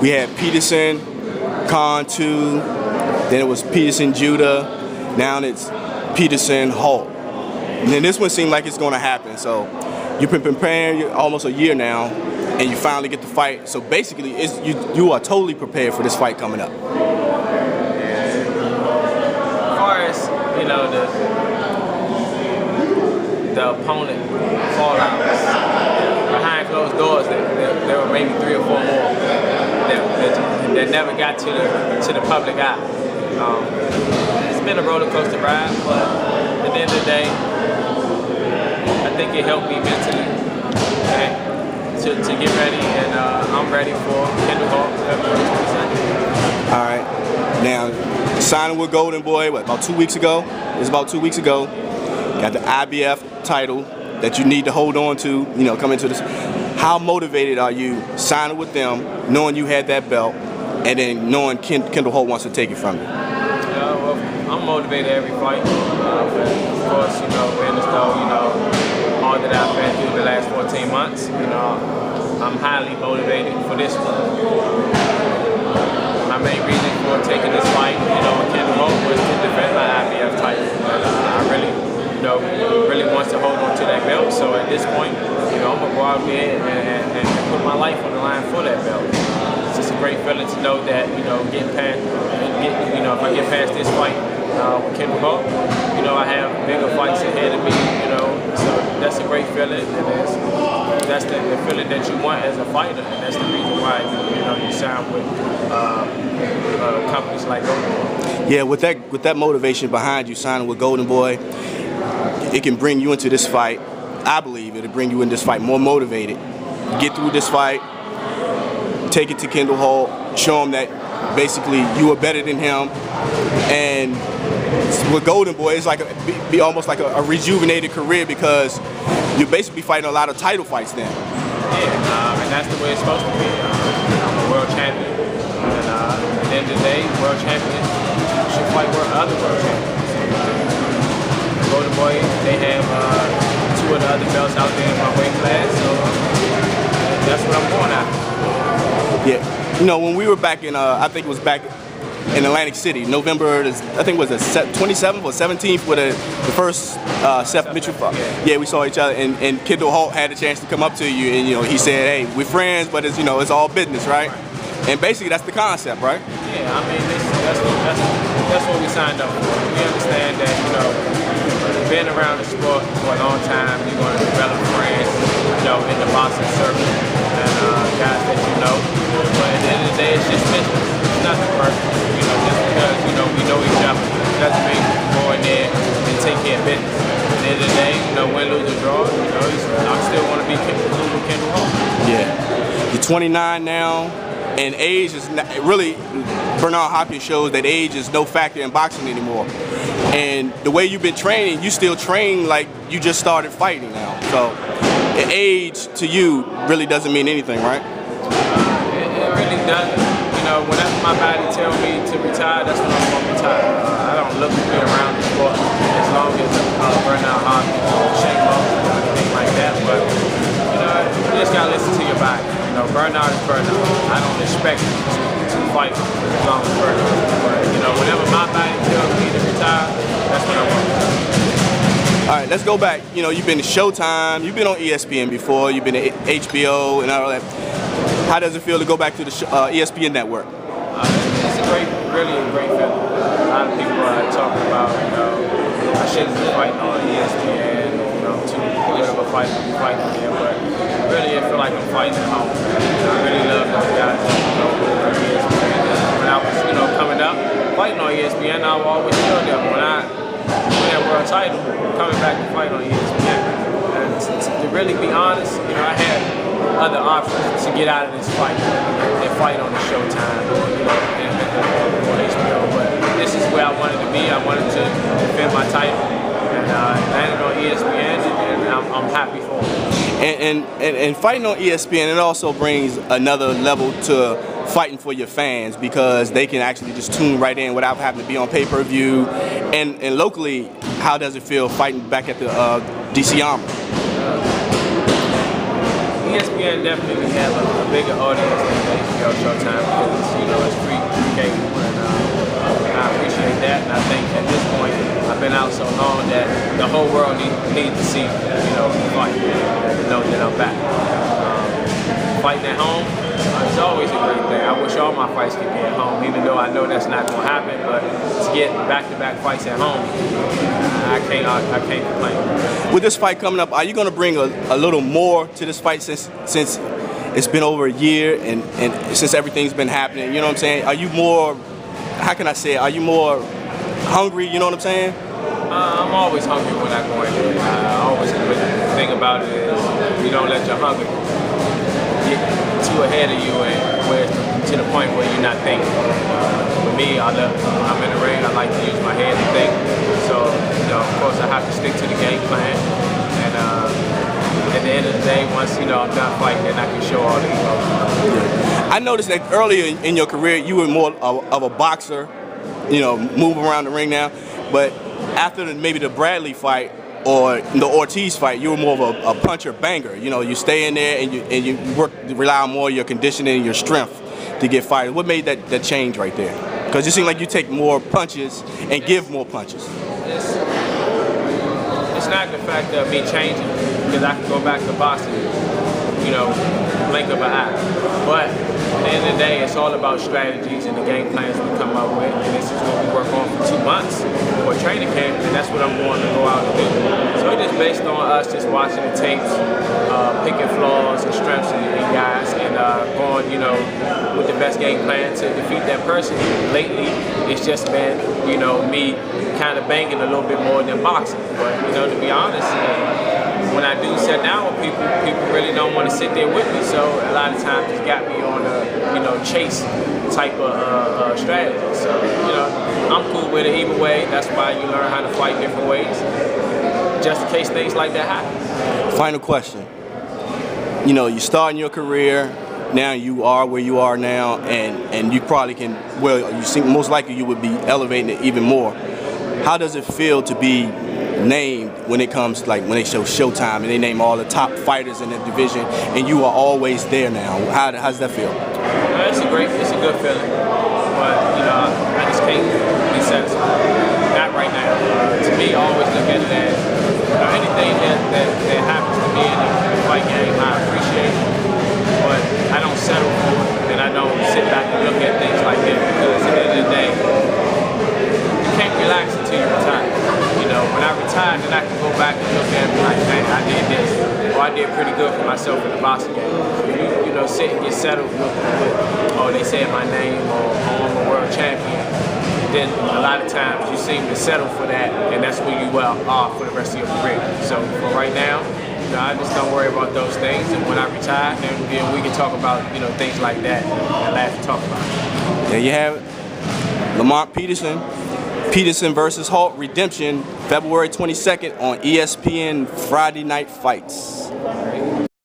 We had Peterson, Khan 2, then it was Peterson, Judah, now it's Peterson, Holt. And then this one seemed like it's going to happen. So you've been preparing almost a year now, and you finally get the fight. So basically, you are totally prepared for this fight coming up. As far as, you know, the opponent fallouts, behind closed doors, there were maybe 3 or 4 more that never got to the public eye. It's been a roller coaster ride, but at the end of the day, I think it helped me mentally, okay, to get ready, and I'm ready for Kendall Hall February 22nd. All right. Now, signing with Golden Boy, what, about 2 weeks ago? It was about 2 weeks ago. Got the IBF title that you need to hold on to, you know, coming to this. How motivated are you signing with them, knowing you had that belt, and then knowing Kendall Holt wants to take it from you? Well, I'm motivated every fight. But of course, you know, being as though, you know, all that I've been through the last 14 months, you know, I'm highly motivated for this one. My main reason for taking this fight, you know, with Kendall Holt was to defend my IBF title. And I really, you know, really wants to hold on to that belt. So at this point, you know, I'm gonna go out there and put my life on the line for that belt. It's just a great feeling to know that, you know, if I get past this fight with Kendall Holt, you know, I have bigger fights ahead of me, you know. So that's a great feeling, and that's the feeling that you want as a fighter, and that's the reason why, you know, you sign with companies like Golden Boy. Yeah, with that motivation behind you signing with Golden Boy, it can bring you into this fight. I believe it'll bring you in this fight more motivated. Get through this fight, take it to Kendall Holt, show him that basically you are better than him, and with Golden Boy, it's like be almost like a rejuvenated career, because you're basically fighting a lot of title fights then. Yeah, and that's the way it's supposed to be. I'm a world champion, and at the end of the day, world champions should fight other world champions. Golden Boy, they have 2 of the other belts out there in my weight class, so that's what I'm going after. Yeah, you know, when we were back in, I think it was back in Atlantic City, November, I think it was the 27th or 17th, with the first Seth Mitchell fight. Yeah, we saw each other, and Kendall Holt had a chance to come up to you, and you know, he said, "Hey, we're friends, but it's, you know, it's all business, right?" And basically, that's the concept, right? Yeah, I mean, that's what we signed up for. We understand that, you know, being around the sport for a long time, you're going to develop friends, you know, in the boxing circle, and guys that you know. But at the end of the day, it's just business. It's nothing personal. You know, just because, you know, we know each other doesn't mean we can go in there and take care of business. At the end of the day, you know, win, lose, or draw, you know, I still want to be Kendall Holt. Yeah. You're 29 now, and age is not, really, Bernard Hopkins shows that age is no factor in boxing anymore. And the way you've been training, you still train like you just started fighting now. So age to you really doesn't mean anything, right? It really doesn't. You know, whenever my body tells me to retire, that's when I'm going to retire. I don't look to be around the sport as long as Bernard Hopkins or Shane Mosley or anything like that. But, you know, you just got to listen to your body. You know, Bernard is Bernard. I don't expect to fight as long as Bernard. But, you know, whenever my body tells me to retire, that's when I want to retire. All right, let's go back. You know, you've been to Showtime, you've been on ESPN before, you've been to HBO and all that. How does it feel to go back to the ESPN network? It's really a great feeling. A lot of people are talking about, you know, I shouldn't be fighting on ESPN, you know, too good of a fight to be fighting here, but really I feel like I'm fighting at home. I really love those guys, you know, on ESPN. When I was, you know, coming up, fighting on ESPN, I would always tell them when I win that world title, coming back to fight on ESPN. And to really be honest, you know, I had other options to get out of this fight and fight on the Showtime or, you know, on HBO. But this is where I wanted to be. I wanted to defend my title, and landed on ESPN, and I'm happy for it. And fighting on ESPN, it also brings another level to fighting for your fans, because they can actually just tune right in without having to be on pay-per-view. And locally, how does it feel fighting back at the DC Armory? ESPN definitely have a bigger audience than HBO Showtime. escape. And I appreciate that, and I think at this point, I've been out so long that the whole world needs to see, the fight, to know that I'm back. Fighting at home is always a great thing. I wish all my fights could be at home, even though I know that's not going to happen. But to get back-to-back fights at home, I can't complain. With this fight coming up, are you going to bring a little more to this fight since it's been over a year and since everything's been happening? You know what I'm saying? Are you more? How can I say it? Are you more hungry? You know what I'm saying? I'm always hungry when I go into it. The thing about it is you don't let your hunger get too ahead of you and where to the point where you're not thinking. For me, when I'm in the ring, I like to use my head to think. So, of course, I have to stick to the game plan. And at the end of the day, once I'm done fighting, then I can show all the emotion. I noticed that earlier in your career, you were more of a boxer, move around the ring now. But after maybe the Bradley fight or the Ortiz fight, you were more of a puncher banger. You stay in there and you rely on more of your conditioning and your strength to get fired. What made that change right there? Because it seemed like you take more punches and give more punches. It's not the fact of me changing, because I can go back to boxing, blink of an eye. But at the end of the day, it's all about strategies and the game plans we come up with. And this is what we work on for 2 months for training camp, and that's what I'm going to go out and do. So it's just based on us just watching the tapes, picking flaws and strengths in guys, and going, with the best game plan to defeat that person. Lately, it's just been, me kind of banging a little bit more than boxing. But, to be honest, when I do sit down with people really don't want to sit there with me. So a lot of times it's got me on a, chase type of strategy. So, I'm cool with it either way. That's why you learn how to fight different ways, just in case things like that happen. Final question. You start in your career, now you are where you are now, and you probably can, you seem most likely you would be elevating it even more. How does it feel to be named when it comes when they show Showtime and they name all the top fighters in the division and you are always there now? How does that feel? It's a good feeling, but I just can't be satisfied. Not right now. To me, I always look at it as anything that happens to me in the fight game, I appreciate it, but I don't settle for it, and I don't sit back and look at things like that, because at the end of the day, you can't relax until you retire. When I retire, then I can go back and look at it like, man, I did this, or I did pretty good for myself in the boxing game. Sit and get settled with, they said my name, or I'm a world champion. Then a lot of times you seem to settle for that, and that's where you are for the rest of your career. So for right now, I just don't worry about those things, and when I retire, then we can talk about things like that and laugh and talk about it. There you have it, Lamont Peterson. Peterson versus Halt Redemption, February 22nd on ESPN Friday Night Fights.